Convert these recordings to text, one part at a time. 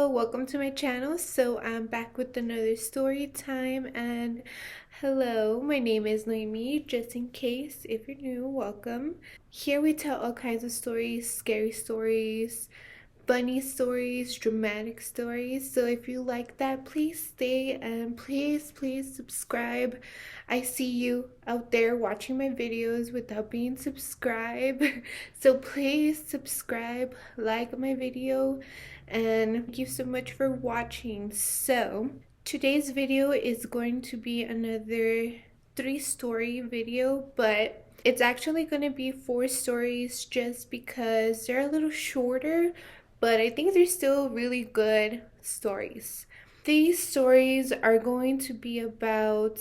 welcome to my channel. So I'm back with another story time, and hello, my name is Noemi. Just in case if you're new, welcome. Here we tell all kinds of stories, scary stories, funny stories, dramatic stories. So if you like that, please stay and please subscribe. I see you out there watching my videos without being subscribed. So please subscribe, like my video, and thank you so much for watching. So today's video is going to be another 3 story video, but it's actually going to be 4 stories just because they're a little shorter, but I think they're still really good stories. These stories are going to be about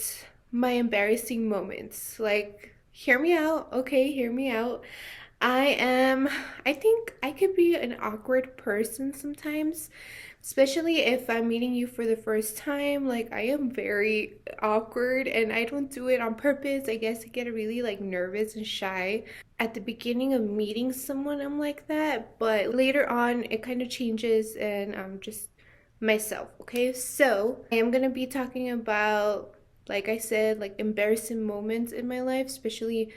my embarrassing moments. Like, hear me out, okay? Hear me out. I think I could be an awkward person sometimes, especially if I'm meeting you for the first time. Like, I am very awkward and I don't do it on purpose. I guess I get really like nervous and shy at the beginning of meeting someone. I'm like that, but later on it kind of changes and I'm just myself. Okay, so I am gonna be talking about, like I said, like embarrassing moments in my life, especially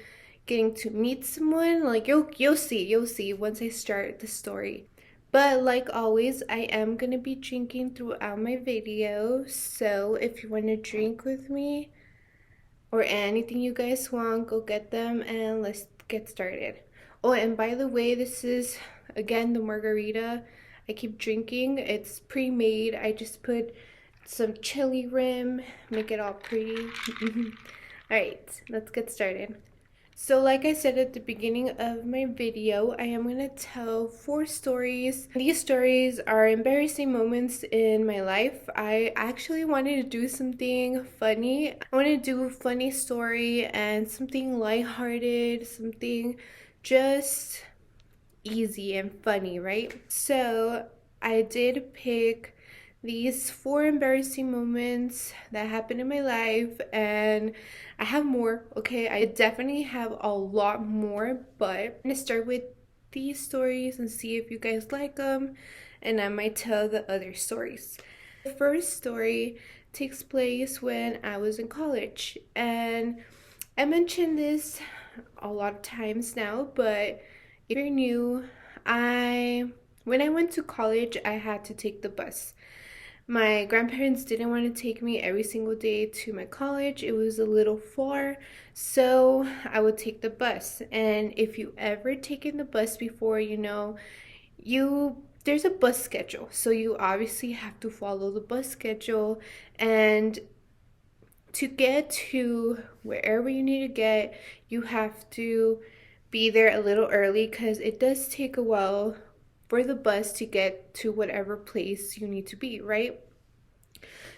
getting to meet someone. Like you'll see once I start the story. But like always, I am gonna be drinking throughout my video, so if you want to drink with me or anything you guys want, go get them and let's get started. Oh, and by the way, this is again the margarita I keep drinking. It's pre-made. I just put some chili rim, make it all pretty. All right, let's get started. So like I said at the beginning of my video, I am going to tell 4 stories. These stories are embarrassing moments in my life. I actually wanted to do something funny. I wanted to do a funny story and something lighthearted, something just easy and funny, right? So I did pick these 4 embarrassing moments that happened in my life, and I have more. Okay, I definitely have a lot more, but I'm gonna start with these stories and see if you guys like them, and I might tell the other stories. The first story takes place when I was in college, and I mentioned this a lot of times now, but if you're new, I when I went to college, I had to take the bus. My grandparents didn't want to take me every single day to my college. It was a little far, so I would take the bus. And if you ever taken the bus before, you there's a bus schedule. So you obviously have to follow the bus schedule, and to get to wherever you need to get, you have to be there a little early because it does take a while for the bus to get to whatever place you need to be, right?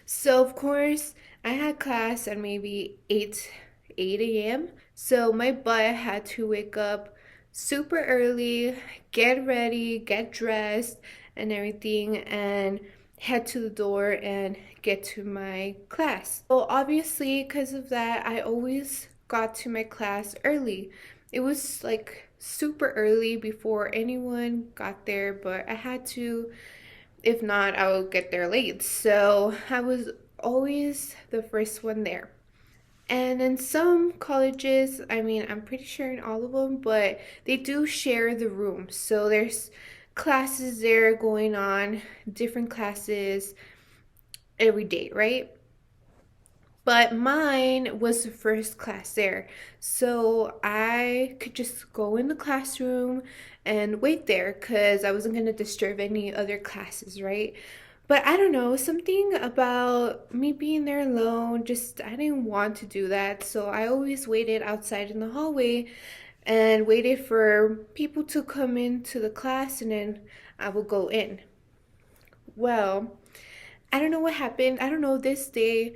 So of course, I had class at maybe 8 a.m. So my butt had to wake up super early, get ready, get dressed and everything, and head to the door and get to my class. So obviously, because of that, I always got to my class early. It was like super early before anyone got there, but I had to. If not, I would get there late. So I was always the first one there. And in some colleges, I mean, I'm pretty sure in all of them, but they do share the room. So there's classes there going on, different classes every day, right? But mine was the first class there. So I could just go in the classroom and wait there because I wasn't going to disturb any other classes, right? But I don't know, something about me being there alone, just I didn't want to do that. So I always waited outside in the hallway and waited for people to come into the class, and then I would go in. Well, I don't know what happened. I don't know, this day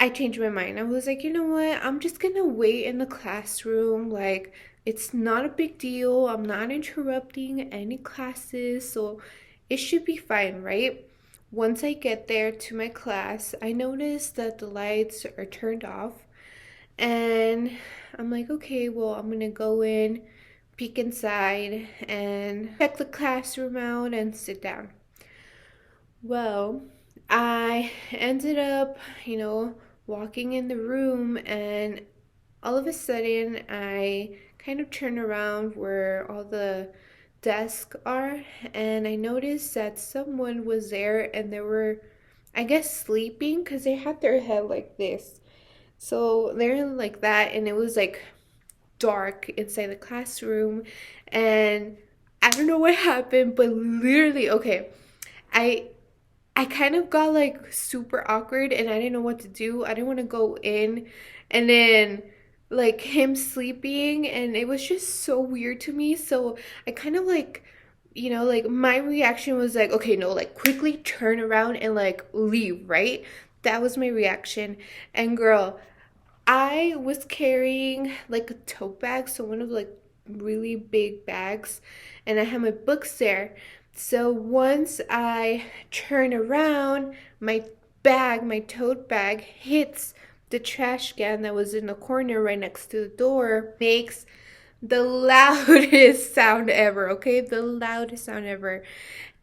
I changed my mind. I was like, you know what? I'm just gonna wait in the classroom. Like, it's not a big deal. I'm not interrupting any classes, so it should be fine, right? Once I get there to my class, I notice that the lights are turned off, and I'm like, okay, well, I'm gonna go in, peek inside, and check the classroom out and sit down. Well, I ended up, walking in the room, and all of a sudden I kind of turn around where all the desks are, and I noticed that someone was there and they were, I guess, sleeping because they had their head like this. So they're like that, and it was like dark inside the classroom, and I don't know what happened, but literally, okay, I I kind of got like super awkward and I didn't know what to do. I didn't want to go in and then like him sleeping, and it was just so weird to me. So I kind of like, like my reaction was like, okay, no, like quickly turn around and like leave, right? That was my reaction. And girl, I was carrying like a tote bag, so one of like really big bags, and I had my books there. So once I turn around, my my tote bag hits the trash can that was in the corner right next to the door, makes the loudest sound ever, okay? The loudest sound ever.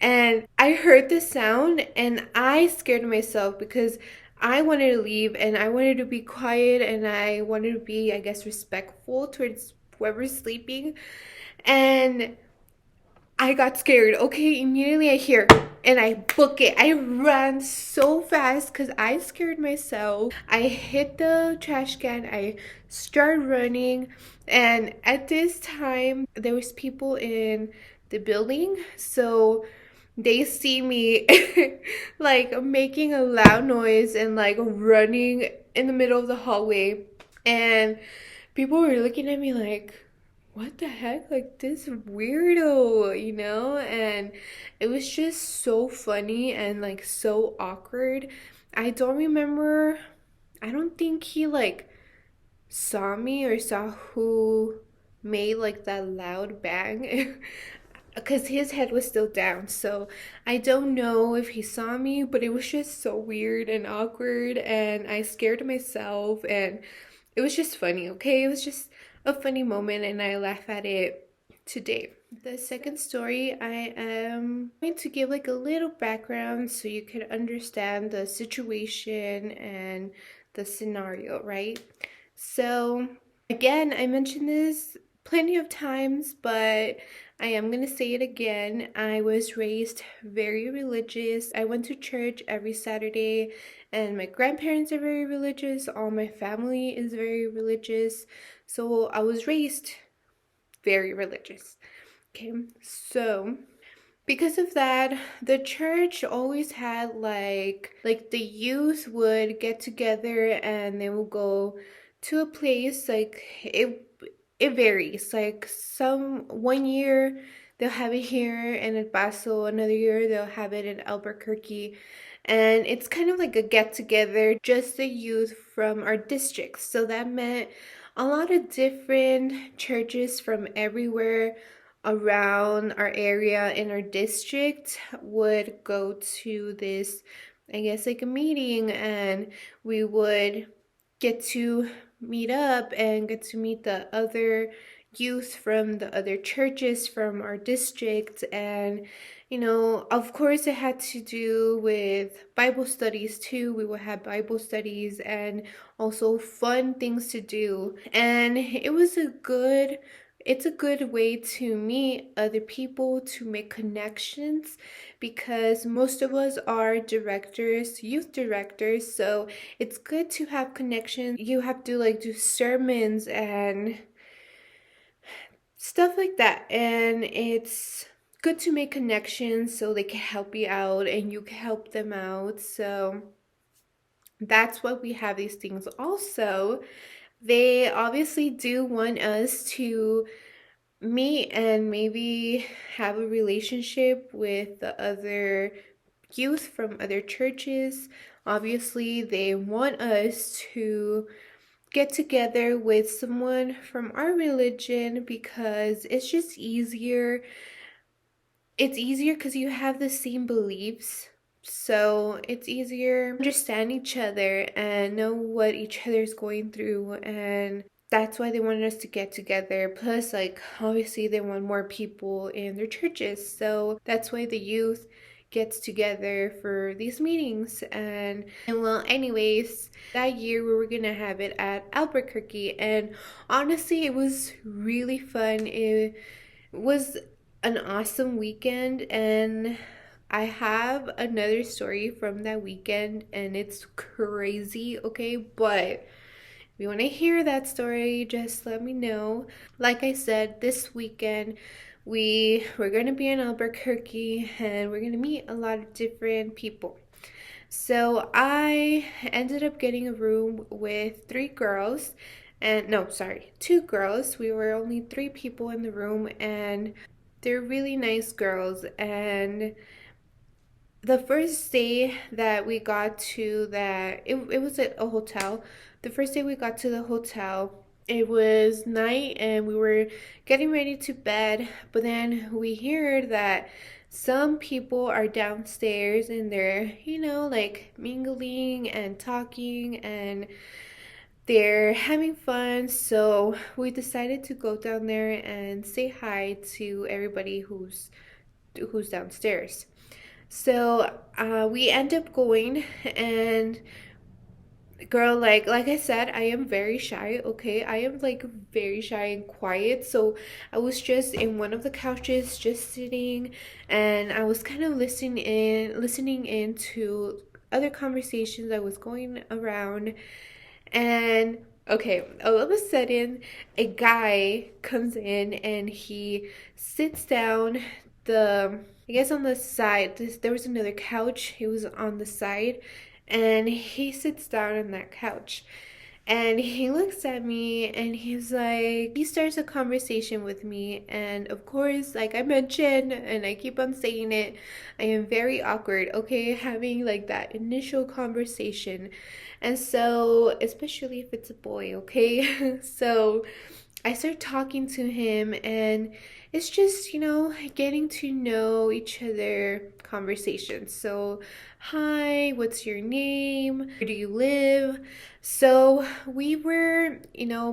And I heard the sound and I scared myself because I wanted to leave and I wanted to be quiet and I wanted to be, I guess, respectful towards whoever's sleeping. And I got scared. Okay, immediately I hear and I book it. I ran so fast because I scared myself. I hit the trash can. I started running, and at this time there was people in the building, so they see me like making a loud noise and like running in the middle of the hallway, and people were looking at me like, what the heck, like this weirdo, and it was just so funny and like so awkward. I don't remember, I don't think he like saw me or saw who made like that loud bang because his head was still down. So I don't know if he saw me, but it was just so weird and awkward, and I scared myself, and it was just funny, okay? It was just a funny moment, and I laugh at it today. The second story, I am going to give like a little background so you can understand the situation and the scenario, right? So, again, I mentioned this plenty of times, but I am going to say it again. I was raised very religious. I went to church every Saturday, and my grandparents are very religious. All my family is very religious. So, I was raised very religious. Okay, so because of that, the church always had like the youth would get together and they will go to a place like it varies. Like some one year they'll have it here in El Paso, another year they'll have it in Albuquerque. And it's kind of like a get together, just the youth from our district. So that meant a lot of different churches from everywhere around our area in our district would go to this, I guess, like a meeting, and we would get to meet up and get to meet the other youth from the other churches from our district. And of course it had to do with Bible studies too. We would have Bible studies and also fun things to do, and it's a good way to meet other people, to make connections, because most of us are directors, youth directors, so it's good to have connections. You have to like do sermons and stuff like that, and it's good to make connections so they can help you out and you can help them out. So that's why we have these things. Also, they obviously do want us to meet and maybe have a relationship with the other youth from other churches. Obviously, they want us to get together with someone from our religion because it's just easier. It's easier because you have the same beliefs. So it's easier to understand each other and know what each other's going through, and that's why they wanted us to get together. Plus, like, obviously they want more people in their churches, so that's why the youth gets together for these meetings. And well, anyways, that year we were gonna have it at Albuquerque, and honestly, it was really fun. It was an awesome weekend, and I have another story from that weekend, and it's crazy, okay? But if you want to hear that story, just let me know. Like I said, this weekend we're going to be in Albuquerque and we're going to meet a lot of different people. So I ended up getting a room with three girls. And no, sorry, two girls. We were only three people in the room, and they're really nice girls. And the first day that we got to it was at a hotel. The first day we got to the hotel, it was night and we were getting ready to bed, but then we heard that some people are downstairs and they're, like mingling and talking, and they're having fun. So we decided to go down there and say hi to everybody who's downstairs. So we end up going, and girl, like I said, I am very shy. Okay, I am like very shy and quiet. So I was just in one of the couches, just sitting, and I was kind of listening in to other conversations that was going around. And okay, all of a sudden, a guy comes in and he sits down. I guess on the side, there was another couch. He was on the side, and he sits down on that couch. And he looks at me and he starts a conversation with me. And of course, like I mentioned, and I keep on saying it, I am very awkward, okay, having like that initial conversation. And so, especially if it's a boy, okay? So I start talking to him, and it's just, getting to know each other conversations. So, hi, what's your name? Where do you live? So we were,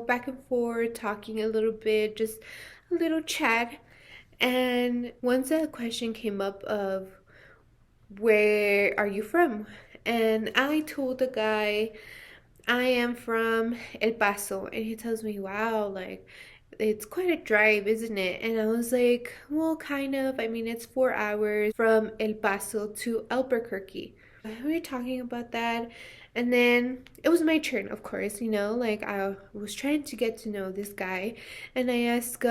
back and forth talking a little bit, just a little chat. And once a question came up of, where are you from? And I told the guy I am from El Paso, and he tells me, wow, like it's quite a drive, isn't it? And I was like, well, kind of. I mean, it's 4 hours from El Paso to Albuquerque. We were talking about that, and then it was my turn, of course, like I was trying to get to know this guy, and I asked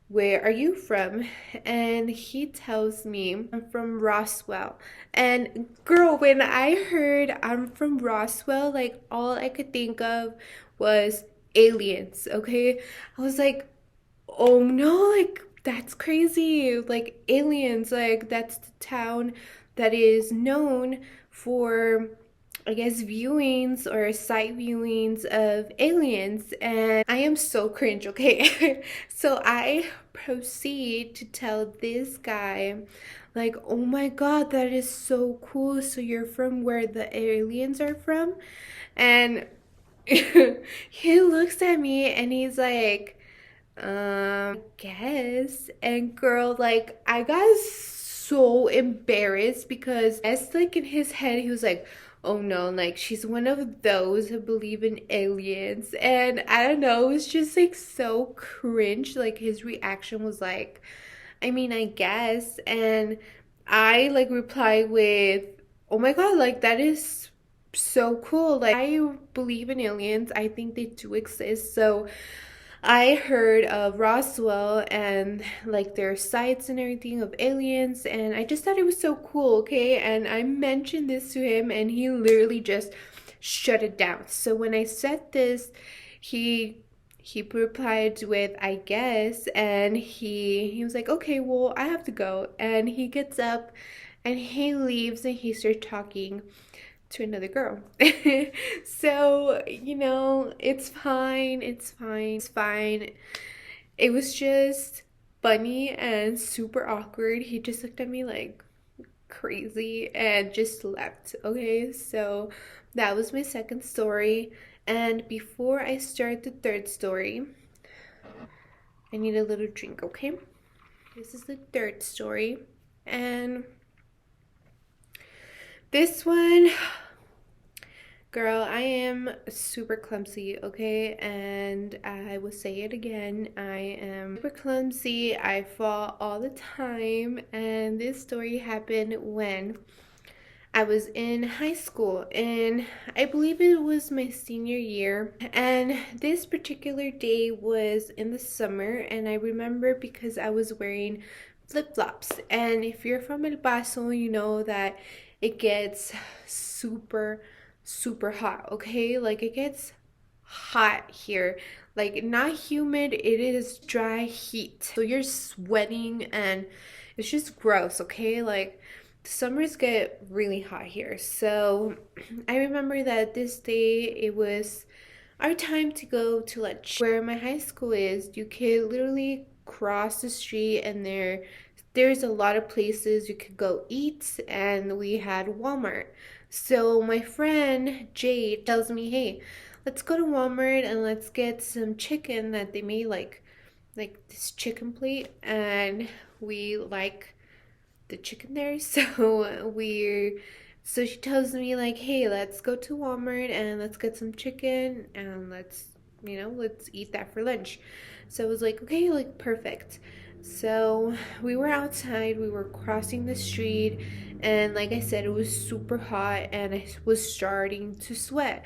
where are you from? And he tells me I'm from Roswell. And girl, when I heard I'm from Roswell, like all I could think of was aliens, okay? I was like, oh no, like that's crazy. Like aliens, like that's the town that is known for, I guess, viewings or site viewings of aliens. And I am so cringe, okay? So I proceed to tell this guy, like, oh my god, that is so cool. So you're from where the aliens are from? And he looks at me and he's like, guess. And girl, like, I got so embarrassed because it's like in his head, he was like, oh no, like she's one of those who believe in aliens. And I don't know, it was just like so cringe. Like his reaction was like, I mean, I guess. And I like reply with, oh my god, like that is so cool. Like I believe in aliens. I think they do exist. So I heard of Roswell and like their sites and everything of aliens, and I just thought it was so cool, okay? And I mentioned this to him, and he literally just shut it down. So when I said this, he he replied with I guess, and he was like, okay, well I have to go. And he gets up and he leaves and he starts talking to another girl. So, it's fine. It's fine. It was just funny and super awkward. He just looked at me like crazy and just left. Okay, so that was my second story. And before I start the third story, I need a little drink, okay? This is the third story. And This one, girl, I am super clumsy, okay? And I will say it again. I am super clumsy. I fall all the time. And this story happened when I was in high school, and I believe it was my senior year. And this particular day was in the summer, and I remember because I was wearing flip flops. And if you're from El Paso, you know that it gets super, super hot, okay? Like it gets hot here. Like not humid, it is dry heat. So you're sweating and it's just gross, okay? Like the summers get really hot here. So I remember that this day it was our time to go to lunch. Where my high school is, you can literally cross the street and there's a lot of places you could go eat, and we had Walmart. So my friend Jade tells me, "Hey, let's go to Walmart and let's get some chicken that they made like this chicken plate, and we like the chicken there." So she tells me like, "Hey, let's go to Walmart and let's get some chicken and let's eat that for lunch." So I was like, "Okay, like perfect." So we were outside, we were crossing the street, and like I said, it was super hot and I was starting to sweat.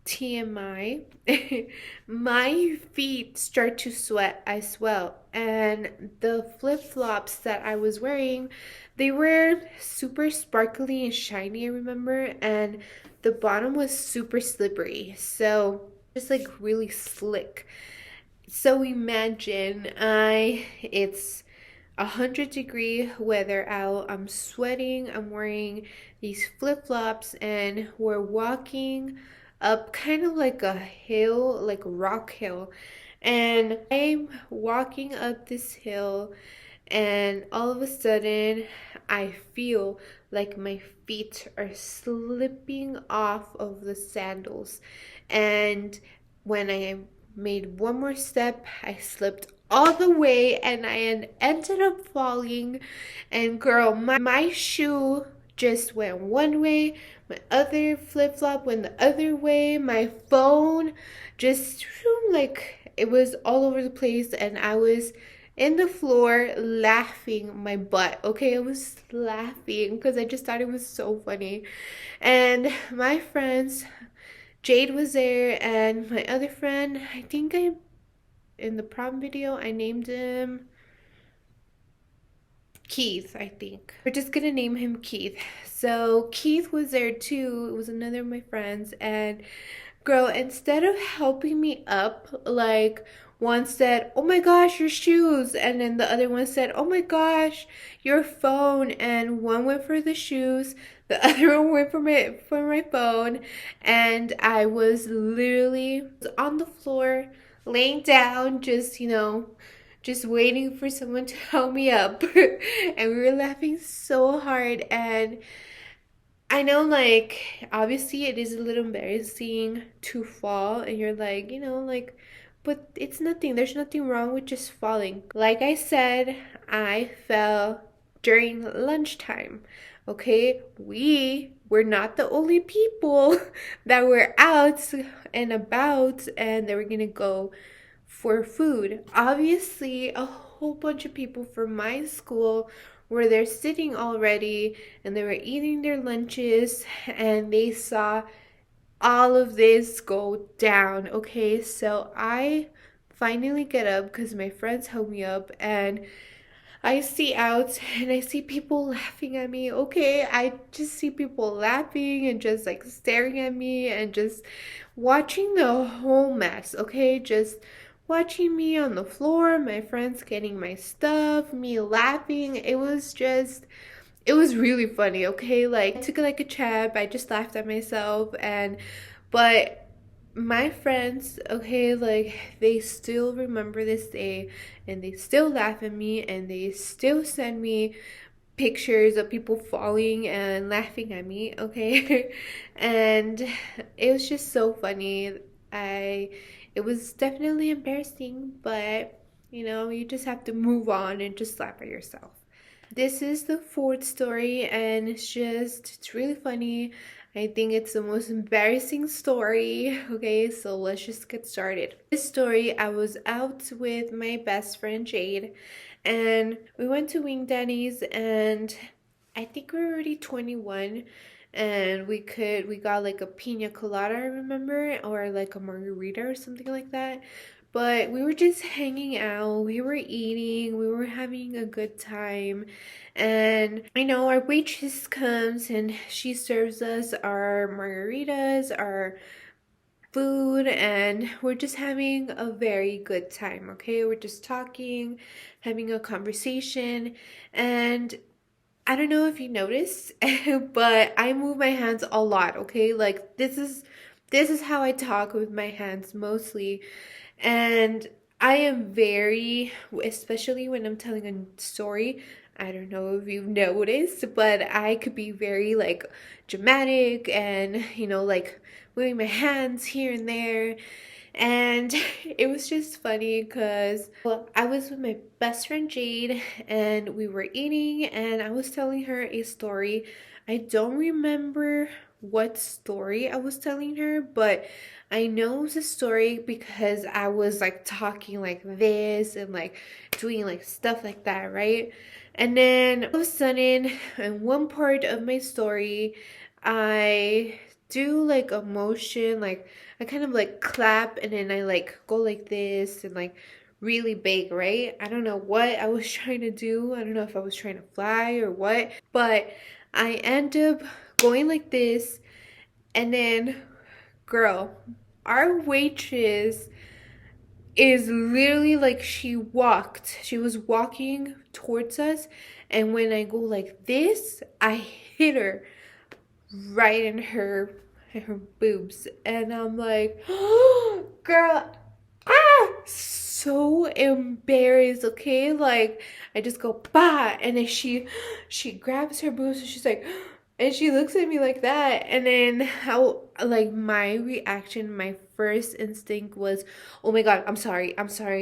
TMI, my feet start to sweat as well. And the flip flops that I was wearing, they were super sparkly and shiny, I remember. And the bottom was super slippery. So just like really slick. So imagine it's 100-degree weather out. I'm sweating. I'm wearing these flip flops, and we're walking up kind of like a hill, like a rock hill. And I'm walking up this hill, and all of a sudden, I feel like my feet are slipping off of the sandals. And when I made one more step, I slipped all the way and I ended up falling. And girl, my shoe just went one way, my other flip flop went the other way, my phone just like it was all over the place, and I was in the floor laughing my butt. Okay, I was laughing because I just thought it was so funny. And my friends, Jade was there, and my other friend, I think I in the prom video I named him Keith, I think. We're just gonna name him Keith. So Keith was there too. It was another of my friends, and girl, instead of helping me up, like one said, "Oh my gosh, your shoes," and then the other one said, "Oh my gosh, your phone," and one went for the shoes, the other one went for my phone, and I was literally on the floor, laying down, just waiting for someone to help me up. And we were laughing so hard. And I know, like, obviously it is a little embarrassing to fall, and you're like, but it's nothing. There's nothing wrong with just falling. Like I said, I fell during lunchtime. Okay, we were not the only people that were out and about and they were gonna go for food. Obviously, a whole bunch of people from my school were there sitting already and they were eating their lunches and they saw all of this go down. Okay, so I finally get up because my friends helped me up, and I see out and I see people laughing at me. Okay, I just see people laughing and just like staring at me and just watching the whole mess. Okay, just watching me on the floor, my friends getting my stuff, me laughing. It was really funny. Okay, like I took it like a champ. I just laughed at myself, but my friends, okay, like they still remember this day and they still laugh at me and they still send me pictures of people falling and laughing at me, okay? And it was just so funny. I it was definitely embarrassing, but you just have to move on and just laugh at yourself. This is the fourth story, and it's really funny. I think it's the most embarrassing story. Okay, so let's just get started. This story, I was out with my best friend Jade, and we went to Wing Denny's, and I think we were already 21, and we got like a pina colada, I remember, or like a margarita or something like that. But we were just hanging out, we were eating, we were having a good time. And I know our waitress comes and she serves us our margaritas, our food, and we're just having a very good time, okay? We're just talking, having a conversation, and I don't know if you noticed, but I move my hands a lot, okay? Like this is how I talk with my hands mostly. And I am very, especially when I'm telling a story, I don't know if you've noticed, but I could be very like dramatic and, like moving my hands here and there. And it was just funny because I was with my best friend Jade and we were eating and I was telling her a story. I don't remember what story I was telling her, but I know it was a story because I was like talking like this and like doing like stuff like that, right? And then all of a sudden, in one part of my story, I do like a motion, like I kind of like clap and then I like go like this and like really big, right? I don't know what I was trying to do. I don't know if I was trying to fly or what, but I end up going like this and then, girl, our waitress is literally like she was walking towards us, and when I go like this, I hit her right in her boobs, and I'm like, oh, girl, so embarrassed. Okay, like I just go bah, and then she grabs her boobs and she's like, and she looks at me like that, and then how like my reaction, my first instinct was, oh my god, I'm sorry,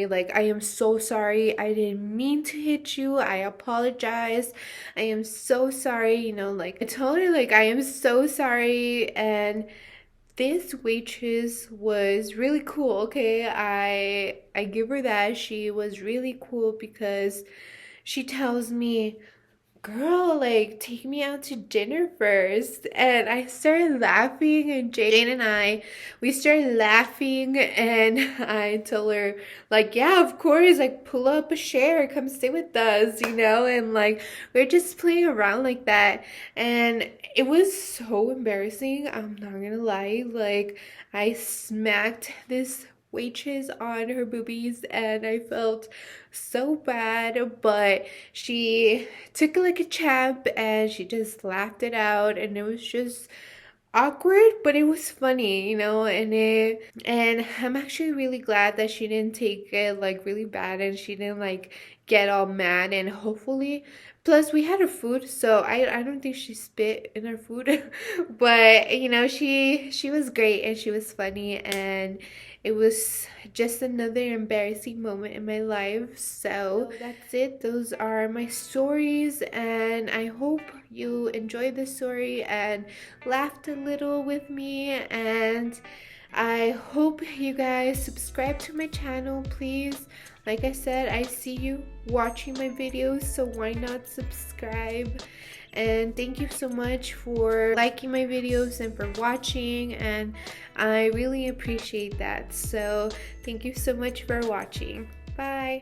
like I am so sorry, I didn't mean to hit you, I apologize, I am so sorry, like I told her like I am so sorry. And this waitress was really cool, okay? I give her that. She was really cool because she tells me, girl, like take me out to dinner first. And I started laughing, and Jane and we started laughing, and I told her like, yeah, of course, like pull up a chair, come stay with us, and like we're just playing around like that. And it was so embarrassing, I'm not gonna lie. Like I smacked this waitress on her boobies and I felt so bad, but she took it like a champ and she just laughed it out, and it was just awkward, but it was funny, and I'm actually really glad that she didn't take it like really bad and she didn't like get all mad. And hopefully, plus we had her food, so I don't think she spit in her food. But she was great and she was funny, and it was just another embarrassing moment in my life. So that's it. Those are my stories, and I hope you enjoyed this story and laughed a little with me. And I hope you guys subscribe to my channel, please. Like I said, I see you watching my videos, so why not subscribe? And thank you so much for liking my videos and for watching, and I really appreciate that. So thank you so much for watching. Bye.